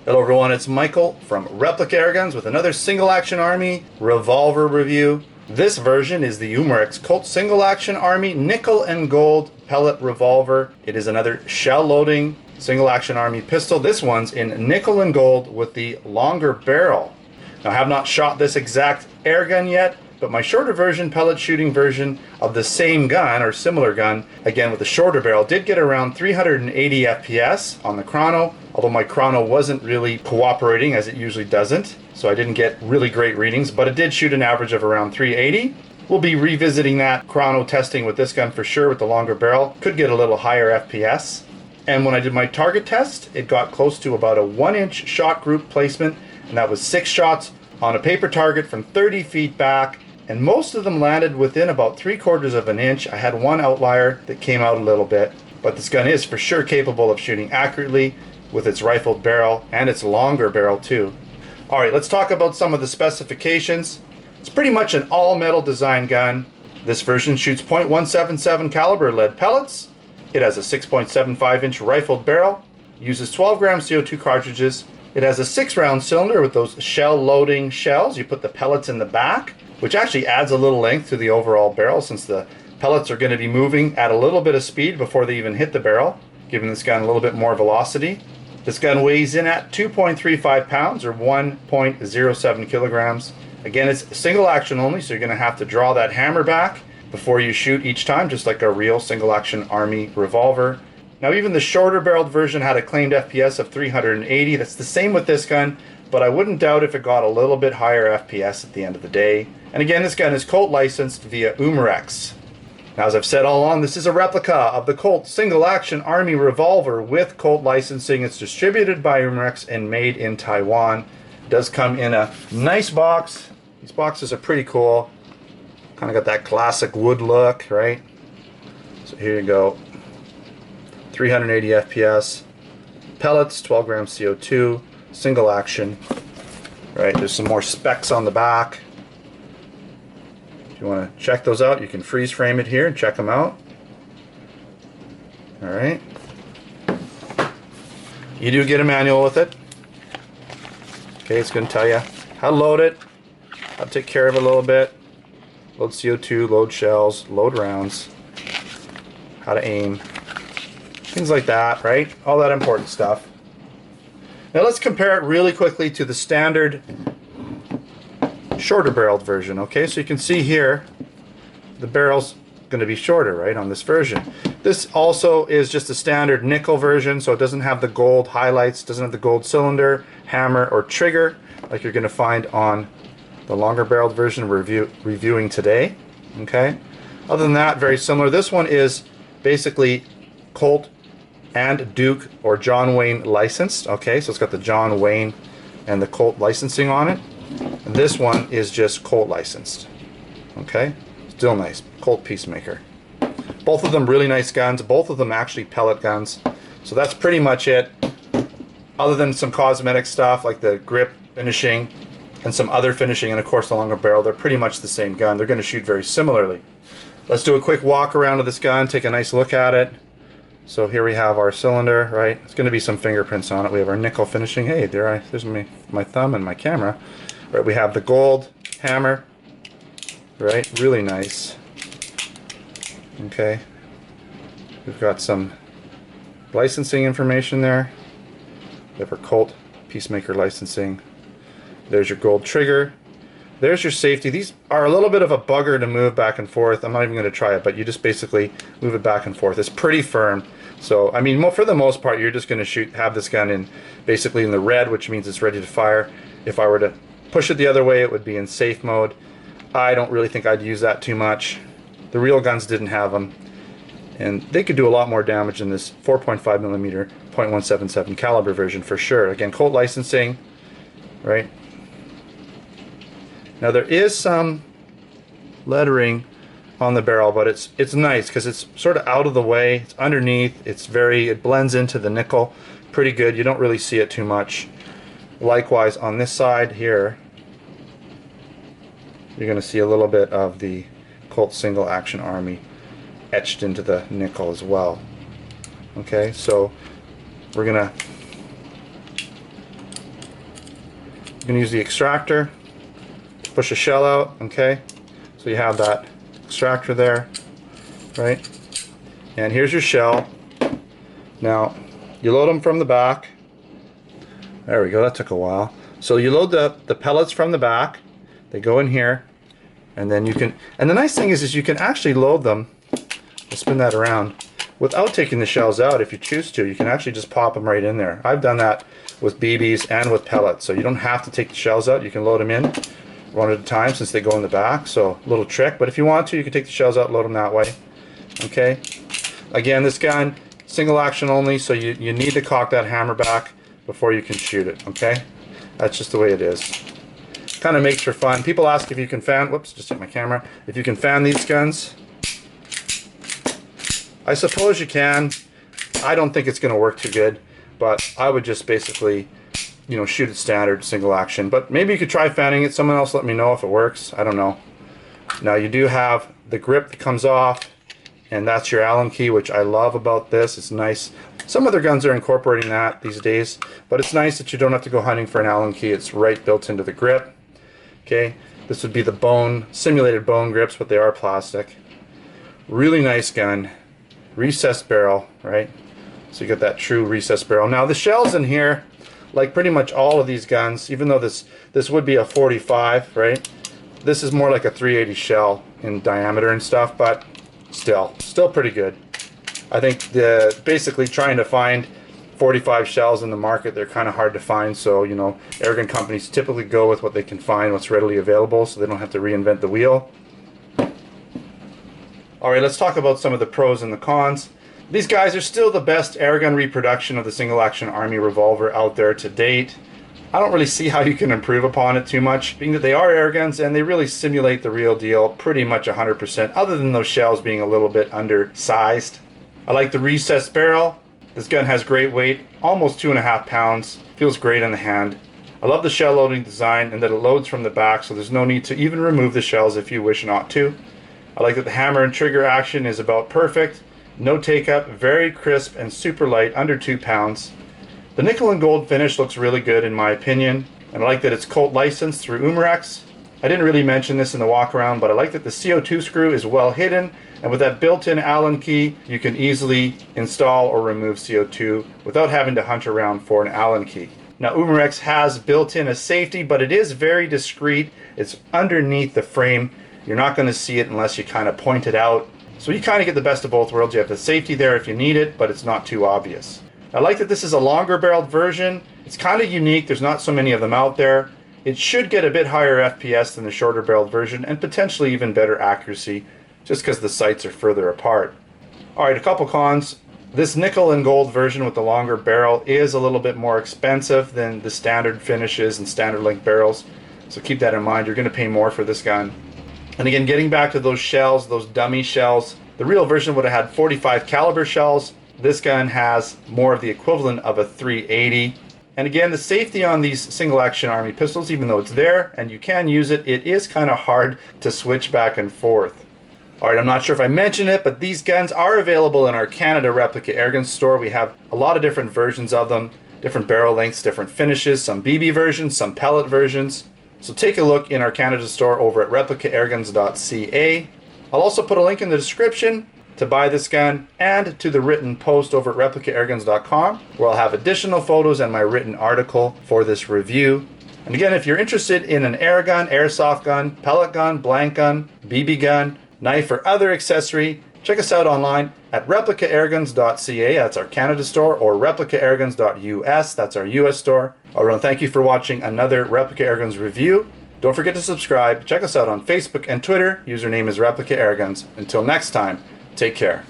Hello everyone, it's Michael from Replica Airguns with another Single Action Army Revolver review. This version is the Umarex Colt Single Action Army Nickel and Gold Pellet Revolver. It is another shell loading Single Action Army pistol. This one's in nickel and gold with the longer barrel. Now I have not shot this exact airgun yet, but my shorter version, pellet shooting version of the same gun or similar gun, again with the shorter barrel, did get around 380 FPS on the chrono, although my chrono wasn't really cooperating as it usually doesn't, so I didn't get really great readings, but it did shoot an average of around 380. We'll be revisiting that chrono testing with this gun for sure with the longer barrel. Could get a little higher FPS. And when I did my target test, it got close to about a 1-inch shot group placement, and that was 6 shots on a paper target from 30 feet back. And most of them landed within about 3/4 of an inch. I had one outlier that came out a little bit, but this gun is for sure capable of shooting accurately with its rifled barrel and its longer barrel too. Alright, let's talk about some of the specifications. It's pretty much an all-metal design gun. This version shoots .177 caliber lead pellets. It has a 6.75-inch rifled barrel, uses 12-gram CO2 cartridges. It has a 6-round cylinder with those shell loading shells. You put the pellets in the back, which actually adds a little length to the overall barrel since the pellets are going to be moving at a little bit of speed before they even hit the barrel, giving this gun a little bit more velocity. This gun weighs in at 2.35 pounds or 1.07 kilograms. Again, it's single action only, so you're going to have to draw that hammer back before you shoot each time, just like a real single action Army revolver. Now, even the shorter barreled version had a claimed FPS of 380. That's the same with this gun, but I wouldn't doubt if it got a little bit higher FPS at the end of the day. And again, this gun is Colt licensed via Umarex. Now, as I've said all along, this is a replica of the Colt Single Action Army Revolver with Colt licensing. It's distributed by Umarex and made in Taiwan. It does come in a nice box. These boxes are pretty cool. Kind of got that classic wood look, right? So here you go. 380 FPS. Pellets, 12 grams CO2. Single action. Right, there's some more specs on the back. If you want to check those out, you can freeze frame it here and check them out. Alright. You do get a manual with it. Okay, it's going to tell you how to load it, how to take care of it a little bit. Load CO2, load shells, load rounds, how to aim. Things like that, right? All that important stuff. Now let's compare it really quickly to the standard shorter barreled version. Okay, so you can see here the barrel's going to be shorter, right, on this version. This also is just a standard nickel version, so it doesn't have the gold highlights, doesn't have the gold cylinder, hammer, or trigger like you're going to find on the longer barreled version we're reviewing today. Okay, other than that, very similar. This one is basically Colt and Duke or John Wayne licensed. Okay, so it's got the John Wayne and the Colt licensing on it. And this one is just Colt licensed. Okay, still nice. Colt Peacemaker. Both of them really nice guns. Both of them actually pellet guns. So that's pretty much it. Other than some cosmetic stuff like the grip finishing and some other finishing, and of course the longer barrel, they're pretty much the same gun. They're going to shoot very similarly. Let's do a quick walk around of this gun, take a nice look at it. So here we have our cylinder, right? It's going to be some fingerprints on it. We have our nickel finishing. Hey, there's my thumb and my camera. Right, we have the gold hammer, right? Really nice. Okay. We've got some licensing information there. We have our Colt Peacemaker licensing. There's your gold trigger. There's your safety. These are a little bit of a bugger to move back and forth. I'm not even going to try it, but you just basically move it back and forth. It's pretty firm. So, I mean, for the most part, you're just going to have this gun in basically in the red, which means it's ready to fire. If I were to push it the other way, it would be in safe mode. I don't really think I'd use that too much. The real guns didn't have them, and they could do a lot more damage than this 4.5mm .177 caliber version for sure. Again, Colt licensing, right? Now there is some lettering on the barrel, but it's nice because it's sort of out of the way. It's underneath. It blends into the nickel pretty good. You don't really see it too much. Likewise on this side here, you're going to see a little bit of the Colt Single Action Army etched into the nickel as well. Okay, so we're gonna You can use the extractor, push a shell out, okay? So you have that extractor there, right? And here's your shell. Now, you load them from the back. There we go, that took a while. So you load the pellets from the back. They go in here, and then you can, and the nice thing is you can actually load them, I'll spin that around, without taking the shells out if you choose to. You can actually just pop them right in there. I've done that with BBs and with pellets, so you don't have to take the shells out. You can load them in one at a time since they go in the back, so a little trick. But if you want to, you can take the shells out, load them that way. Okay, again, this gun, single action only, so you need to cock that hammer back before you can shoot it, okay? That's just the way it is. Kind of makes for fun. People ask if you can fan, whoops, just hit my camera, if you can fan these guns. I suppose you can. I don't think it's going to work too good, but I would just basically, you know, shoot it standard single action. But maybe you could try fanning it. Someone else let me know if it works. I don't know. Now you do have the grip that comes off, and that's your Allen key, which I love about this. It's nice. Some other guns are incorporating that these days, but it's nice that you don't have to go hunting for an Allen key. It's right built into the grip. Okay, this would be the bone, simulated bone grips, but they are plastic. Really nice gun. Recessed barrel, right? So you get that true recessed barrel. Now the shells in here, like pretty much all of these guns, even though this would be a 45, right? This is more like a 380 shell in diameter and stuff, but still pretty good. I think basically trying to find 45 shells in the market, they're kind of hard to find, so you know, airgun companies typically go with what they can find, what's readily available, so they don't have to reinvent the wheel. Alright, let's talk about some of the pros and the cons. These guys are still the best airgun reproduction of the single action Army Revolver out there to date. I don't really see how you can improve upon it too much, being that they are airguns and they really simulate the real deal pretty much 100%, other than those shells being a little bit undersized. I like the recessed barrel. This gun has great weight, almost 2.5 pounds. Feels great in the hand. I love the shell loading design and that it loads from the back, so there's no need to even remove the shells if you wish not to. I like that the hammer and trigger action is about perfect. No take up, very crisp and super light, under 2 pounds. The nickel and gold finish looks really good in my opinion, and I like that it's Colt licensed through Umarex. I didn't really mention this in the walk around, but I like that the CO2 screw is well hidden, and with that built-in Allen key, you can easily install or remove CO2 without having to hunt around for an Allen key. Now Umarex has built in a safety, but it is very discreet. It's underneath the frame. You're not going to see it unless you kind of point it out. So you kind of get the best of both worlds. You have the safety there if you need it, but it's not too obvious. I like that this is a longer barreled version. It's kind of unique. There's not so many of them out there. It should get a bit higher FPS than the shorter barreled version and potentially even better accuracy just because the sights are further apart. Alright, a couple cons. This nickel and gold version with the longer barrel is a little bit more expensive than the standard finishes and standard length barrels. So keep that in mind. You're going to pay more for this gun. And again, getting back to those shells, those dummy shells, the real version would have had 45 caliber shells. This gun has more of the equivalent of a 380. And again, the safety on these single action Army pistols, even though it's there and you can use it, it is kind of hard to switch back and forth. Alright, I'm not sure if I mentioned it, but these guns are available in our Canada Replica Airgun store. We have a lot of different versions of them, different barrel lengths, different finishes, some BB versions, some pellet versions. So take a look in our Canada store over at replicaairguns.ca. I'll also put a link in the description to buy this gun and to the written post over at replicaairguns.com, where I'll have additional photos and my written article for this review. And again, if you're interested in an air gun, airsoft gun, pellet gun, blank gun, BB gun, knife, or other accessory, check us out online at replicaairguns.ca, that's our Canada store, or replicaairguns.us, that's our US store. I want to thank you for watching another Replica Airguns review. Don't forget to subscribe. Check us out on Facebook and Twitter. Username is Replica Airguns. Until next time, take care.